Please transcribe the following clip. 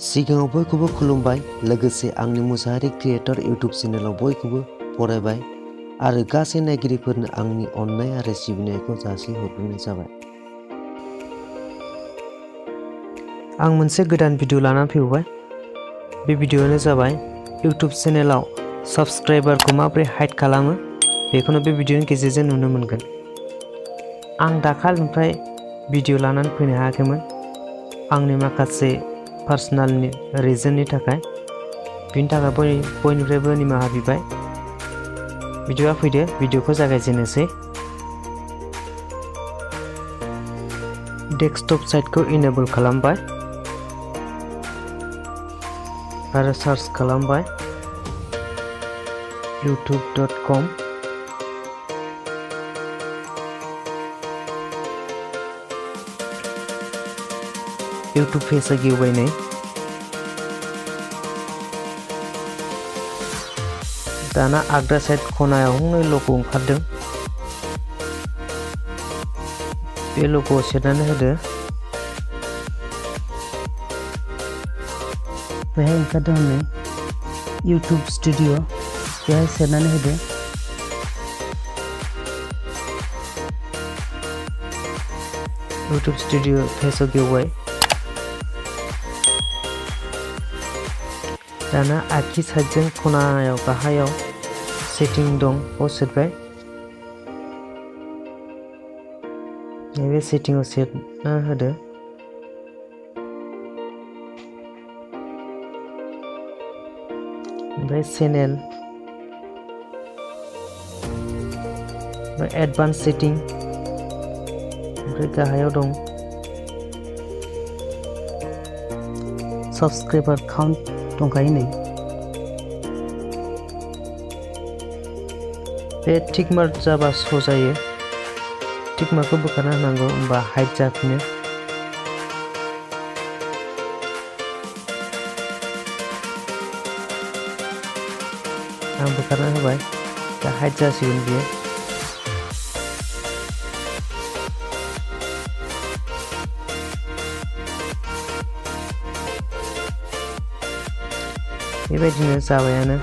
सिगाङाव बयखौबो खुलुमबाय लोगोसे आंनि मुसाहारि क्रिएटर इउट्युब चेनेलाव बयखौबो बरायबाय आरो गासै नायगिरिफोरनो आंनि अननाय आरो सिबिनायखौ जासिहरग्रोनाय जाबाय। आं मोनसे गोदान भिडिअ लानानै फैबाय। बे भिडिअआनो जाबाय इउट्युब चेनेलाव साबस्क्राइबारखौ माबोरै हाइड खालामो बेखौनो बे भिडिअनि गेजेरजों नुनो मोनगोन। आं दाखालिनिफ्राय भिडिअ लानानै फैनो हायाखैमोन आंनि माखासे पार्सनेल रिजननि थाखाय। बिनि थाखाय बयनिफ्रायबो निमाहा बिबाय। भिडिअआ फैदो, भिडिअखौ जागायजेननोसै। डेस्कटप साइटखौ इनेबल खालामबाय आरो सार्च खालामबाय youtube.com। इउट्युब पेजआ गेवबाय नै। दाना आगदा साइड खनायाव हनै लग' ओंखारदों। बे लग'आव सेरनानै होदो। बेहाय ओंखारदों हनै इउट्युब स्टुडिअ, बेहाय सेरनानै होदो। इउट्युब स्टुडिअ पेजआव गेवबाय। दाना आगसि साइडजों खनायाव गाहायाव सेटिं दं, बेयाव सेरबाय। नैबे सेटिंआव सेरना होदो। ओमफ्राय चेनेल, ओमफ्राय एडभान्स सेटिं, ओमफ्राय गाहायाव दं साबस्क्राइबार काउन्ट दंखायो नै। बे टिक मार्क जाबा श' जायो। टिक मार्कखौ बोखारना होनांगौ, होमबा हाइड जाफिनो। आं बोखारना होबाय, दा हाइड जासिगोन बियो। बेबायदिनो जाबायानो।